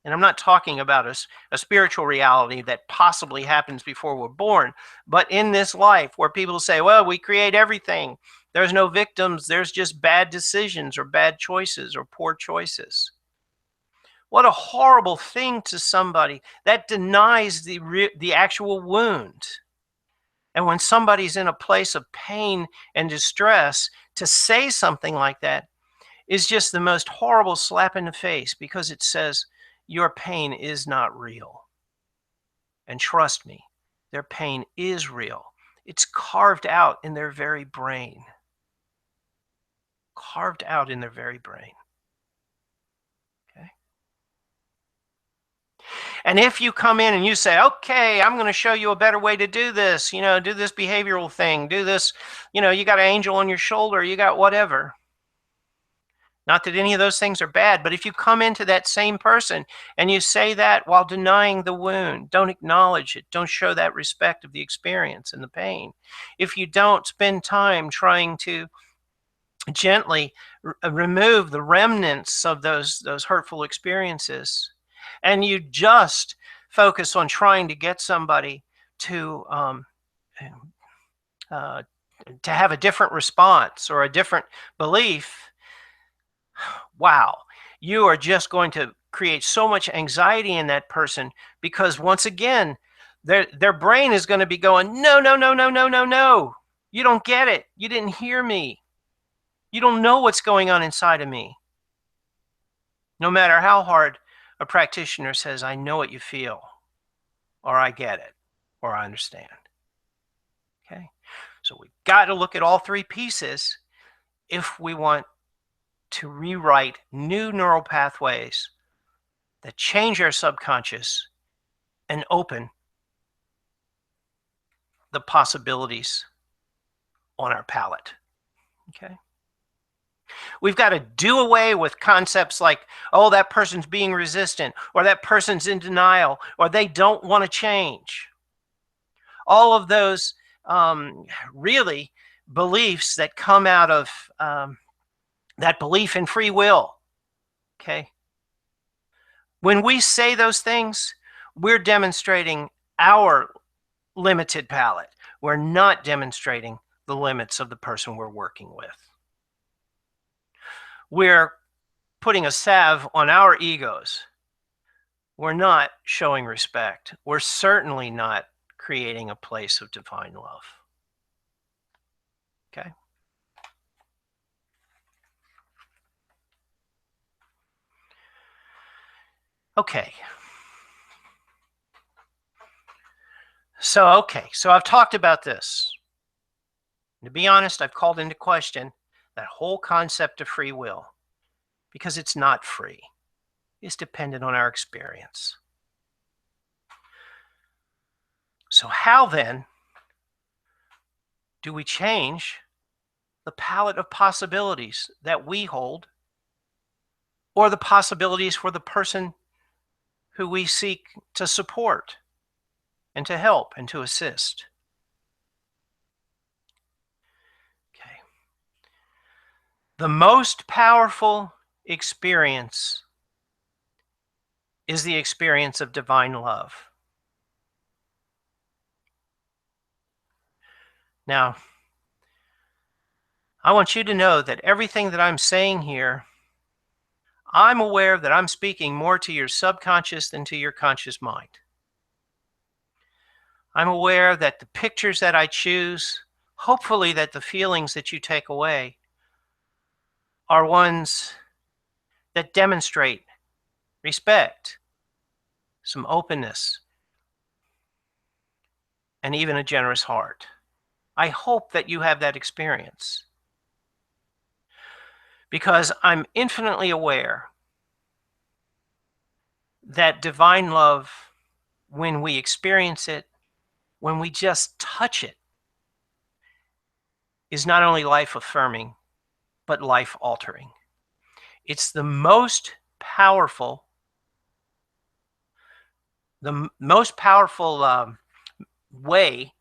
and I'm not talking about a spiritual reality that possibly happens before we're born, but in this life where people say, well, we create everything. There's no victims. There's just bad decisions or bad choices or poor choices. What a horrible thing to somebody. That denies the actual wound. And when somebody's in a place of pain and distress, to say something like that is just the most horrible slap in the face, because it says your pain is not real. And trust me, their pain is real. It's carved out in their very brain. Carved out in their very brain. Okay. And if you come in and you say, okay, I'm going to show you a better way to do this, do this behavioral thing, do this, you got an angel on your shoulder, you got whatever. Not that any of those things are bad, but if you come into that same person and you say that while denying the wound, don't acknowledge it, don't show that respect of the experience and the pain. If you don't spend time trying to gently remove the remnants of those hurtful experiences, and you just focus on trying to get somebody to have a different response or a different belief, wow, you are just going to create so much anxiety in that person, because once again, their brain is going to be going, no, no, no, no, no, no, no. You don't get it. You didn't hear me. You don't know what's going on inside of me. No matter how hard a practitioner says, I know what you feel, or I get it, or I understand. Okay? So we've got to look at all three pieces if we want to rewrite new neural pathways that change our subconscious and open the possibilities on our palette. Okay? We've got to do away with concepts like, oh, that person's being resistant, or that person's in denial, or they don't want to change. All of those really beliefs that come out of that belief in free will. Okay? When we say those things, we're demonstrating our limited palette. We're not demonstrating the limits of the person we're working with. We're putting a salve on our egos. We're not showing respect. We're certainly not creating a place of divine love. Okay? Okay. So I've talked about this. To be honest, I've called into question that whole concept of free will, because it's not free. It's dependent on our experience. So how then do we change the palette of possibilities that we hold, or the possibilities for the person who we seek to support and to help and to assist? Okay. The most powerful experience is the experience of divine love. Now, I want you to know that everything that I'm saying here, I'm aware that I'm speaking more to your subconscious than to your conscious mind. I'm aware that the pictures that I choose, hopefully that the feelings that you take away, are ones that demonstrate respect, some openness, and even a generous heart. I hope that you have that experience, because I'm infinitely aware that divine love, when we experience it, when we just touch it, is not only life affirming, but life altering. It's the most powerful, way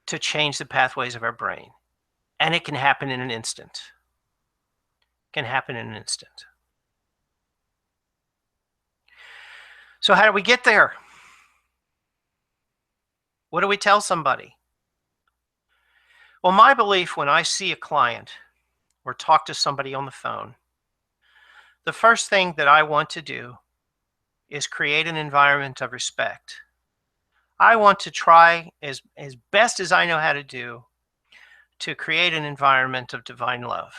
to change the pathways of our brain. And it can happen in an instant. It can happen in an instant. So how do we get there? What do we tell somebody? Well, my belief when I see a client or talk to somebody on the phone, the first thing that I want to do is create an environment of respect. I want to try as best as I know how to do to create an environment of divine love.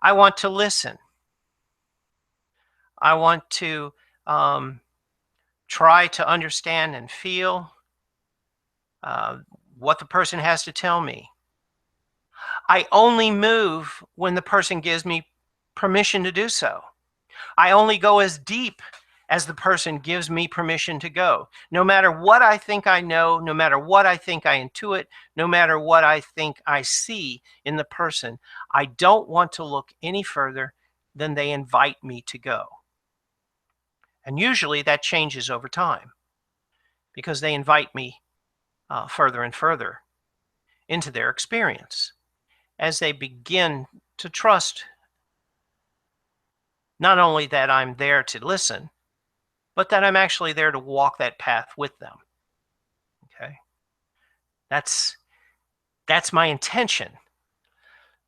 I want to listen. I want to try to understand and feel uh, what the person has to tell me. I only move when the person gives me permission to do so. I only go as deep as the person gives me permission to go. No matter what I think I know, no matter what I think I intuit, no matter what I think I see in the person, I don't want to look any further than they invite me to go. And usually that changes over time, because they invite me further and further into their experience as they begin to trust not only that I'm there to listen, but that I'm actually there to walk that path with them. Okay? That's my intention.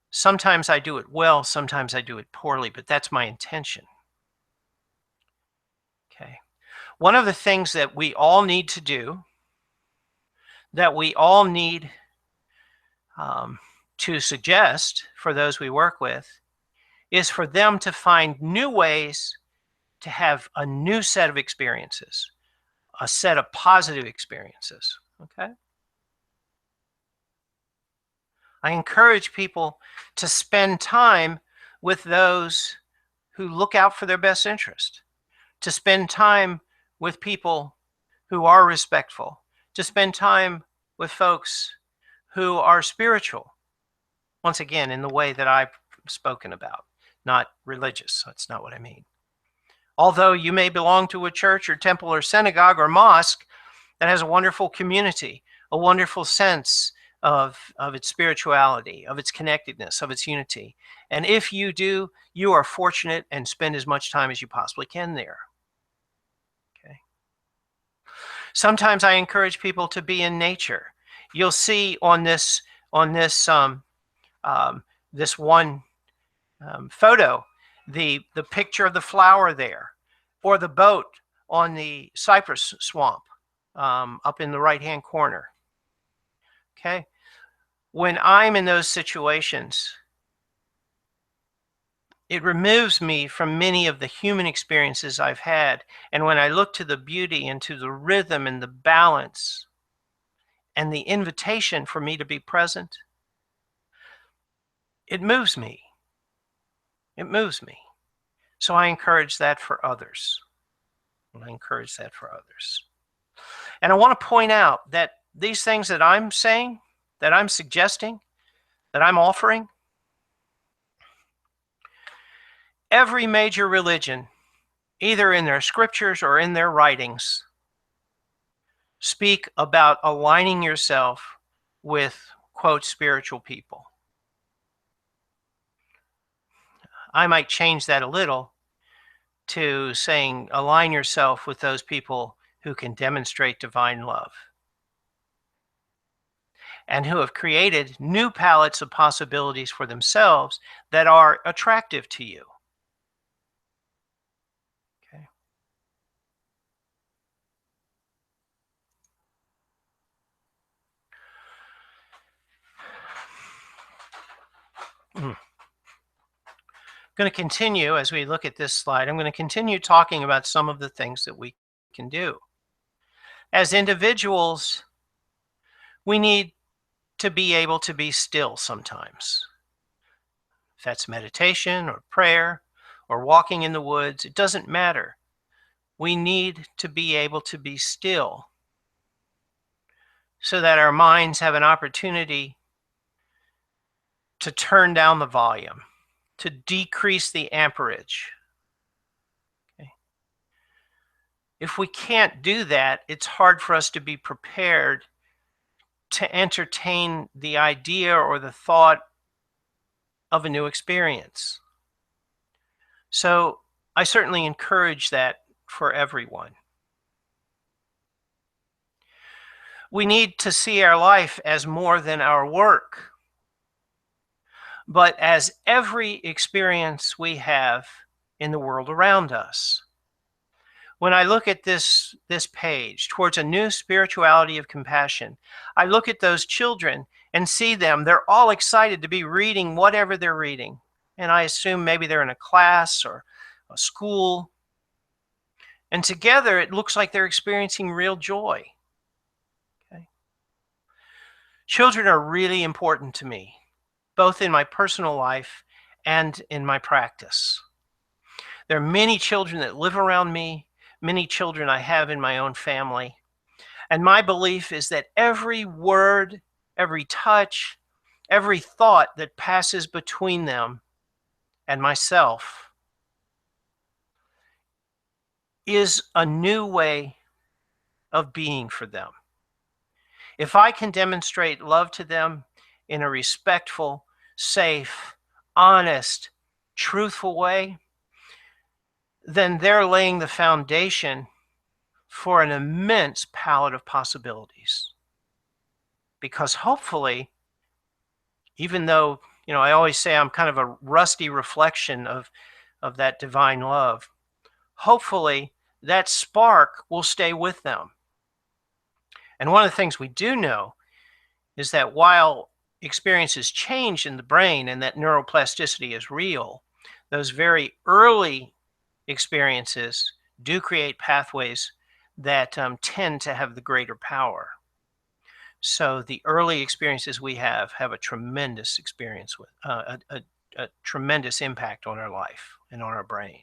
Sometimes I do it well, sometimes I do it poorly, but that's my intention. Okay? One of the things that we all need to do, that we all need to suggest for those we work with, is for them to find new ways to have a new set of experiences, a set of positive experiences. Okay? I encourage people to spend time with those who look out for their best interest, to spend time with people who are respectful, to spend time with folks who are spiritual. Once again, in the way that I've spoken about, not religious. That's not what I mean. Although you may belong to a church or temple or synagogue or mosque that has a wonderful community, a wonderful sense of its spirituality, of its connectedness, of its unity. And if you do, you are fortunate, and spend as much time as you possibly can there. Okay. Sometimes I encourage people to be in nature. You'll see on this this one photo, the picture of the flower there, or the boat on the cypress swamp up in the right-hand corner. Okay? When I'm in those situations, it removes me from many of the human experiences I've had. And when I look to the beauty and to the rhythm and the balance and the invitation for me to be present, it moves me. It moves me. So I encourage that for others. I encourage that for others. And I want to point out that these things that I'm saying, that I'm suggesting, that I'm offering, every major religion, either in their scriptures or in their writings, speak about aligning yourself with, quote, spiritual people. I might change that a little to saying align yourself with those people who can demonstrate divine love and who have created new palettes of possibilities for themselves that are attractive to you. Okay. I'm going to continue as we look at this slide. I'm going to continue talking about some of the things that we can do. As individuals, we need to be able to be still sometimes. If that's meditation or prayer or walking in the woods, it doesn't matter. We need to be able to be still so that our minds have an opportunity to turn down the volume, to decrease the amperage. Okay. If we can't do that, it's hard for us to be prepared to entertain the idea or the thought of a new experience. So I certainly encourage that for everyone. We need to see our life as more than our work, but as every experience we have in the world around us. When I look at this page, Towards a New Spirituality of Compassion, I look at those children and see them. They're all excited to be reading whatever they're reading. And I assume maybe they're in a class or a school. And together, it looks like they're experiencing real joy. Okay. Children are really important to me, both in my personal life and in my practice. There are many children that live around me, many children I have in my own family. And my belief is that every word, every touch, every thought that passes between them and myself is a new way of being for them. If I can demonstrate love to them in a respectful, safe, honest, truthful way, then they're laying the foundation for an immense palette of possibilities. Because hopefully, even though, I always say I'm kind of a rusty reflection of that divine love, hopefully that spark will stay with them. And one of the things we do know is that while experiences change in the brain and that neuroplasticity is real, those very early experiences do create pathways that tend to have the greater power. So the early experiences we have a tremendous experience with a tremendous impact on our life and on our brain.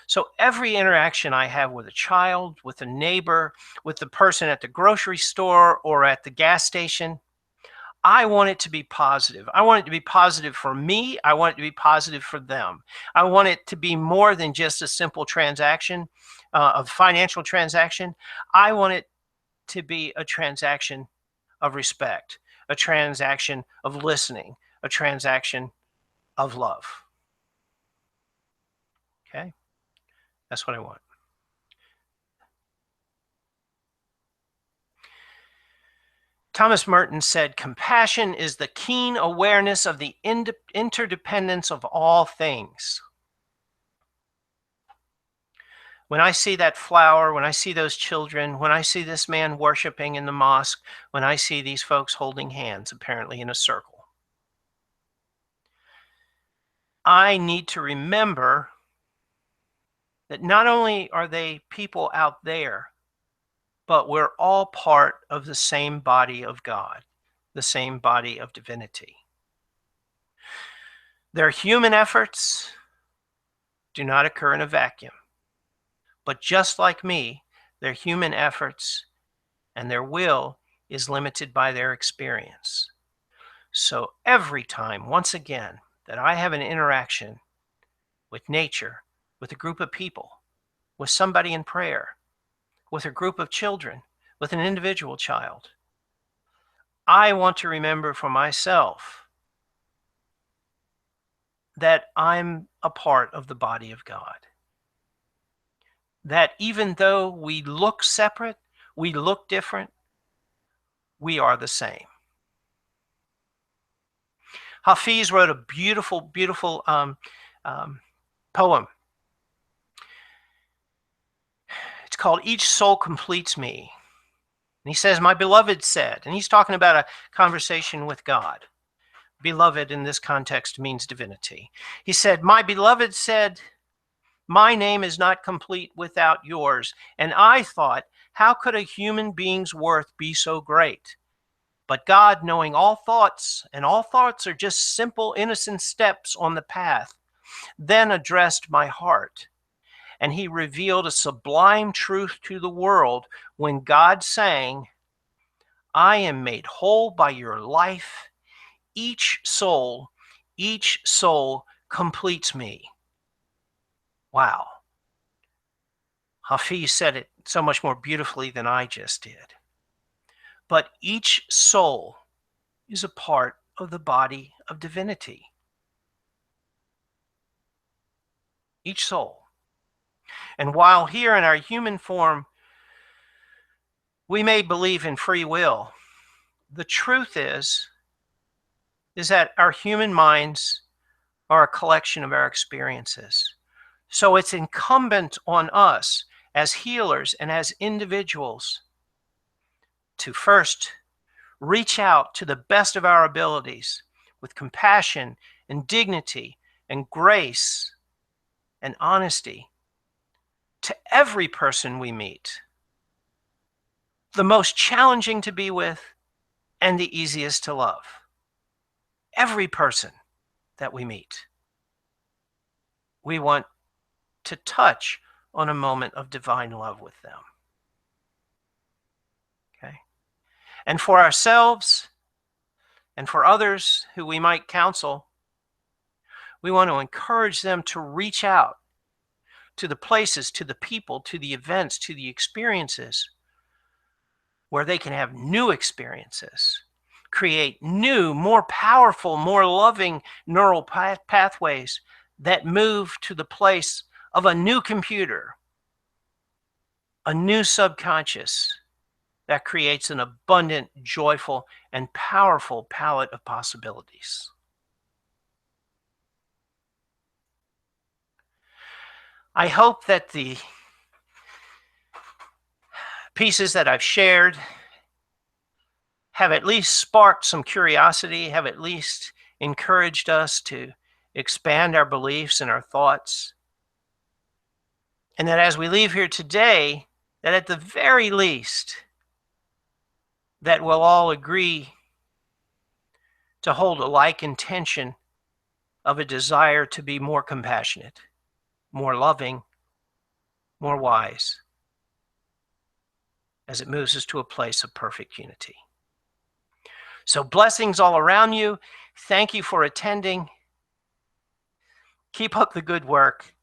So every interaction I have with a child, with a neighbor, with the person at the grocery store or at the gas station, I want it to be positive. I want it to be positive for me. I want it to be positive for them. I want it to be more than just a simple transaction, a financial transaction. I want it to be a transaction of respect, a transaction of listening, a transaction of love. Okay? That's what I want. Thomas Merton said, "Compassion is the keen awareness of the interdependence of all things." When I see that flower, when I see those children, when I see this man worshiping in the mosque, when I see these folks holding hands, apparently in a circle, I need to remember that not only are they people out there, but we're all part of the same body of God, the same body of divinity. Their human efforts do not occur in a vacuum. But just like me, their human efforts and their will is limited by their experience. So every time, once again, that I have an interaction with nature, with a group of people, with somebody in prayer, with a group of children, with an individual child, I want to remember for myself that I'm a part of the body of God. That even though we look separate, we look different, we are the same. Hafiz wrote a beautiful, beautiful poem. It's called Each Soul Completes Me. And he says, my beloved said, and he's talking about a conversation with God. Beloved in this context means divinity. He said, my beloved said, my name is not complete without yours. And I thought, how could a human being's worth be so great? But God, knowing all thoughts, and all thoughts are just simple, innocent steps on the path, then addressed my heart. And he revealed a sublime truth to the world when God sang, I am made whole by your life. Each soul completes me. Wow. Hafiz said it so much more beautifully than I just did. But each soul is a part of the body of divinity. Each soul. And while here in our human form, we may believe in free will, the truth is that our human minds are a collection of our experiences. So it's incumbent on us as healers and as individuals to first reach out to the best of our abilities with compassion and dignity and grace and honesty to every person we meet, the most challenging to be with and the easiest to love. Every person that we meet, we want to touch on a moment of divine love with them. Okay? And for ourselves and for others who we might counsel, we want to encourage them to reach out to the places, to the people, to the events, to the experiences where they can have new experiences, create new, more powerful, more loving neural pathways that move to the place of a new computer, a new subconscious that creates an abundant, joyful, and powerful palette of possibilities. I hope that the pieces that I've shared have at least sparked some curiosity, have at least encouraged us to expand our beliefs and our thoughts. And that as we leave here today, that at the very least, that we'll all agree to hold a like intention of a desire to be more compassionate, more loving, more wise, as it moves us to a place of perfect unity. So blessings all around you. Thank you for attending. Keep up the good work,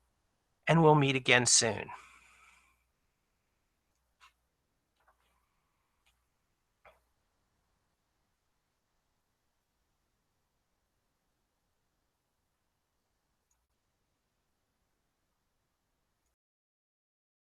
and we'll meet again soon.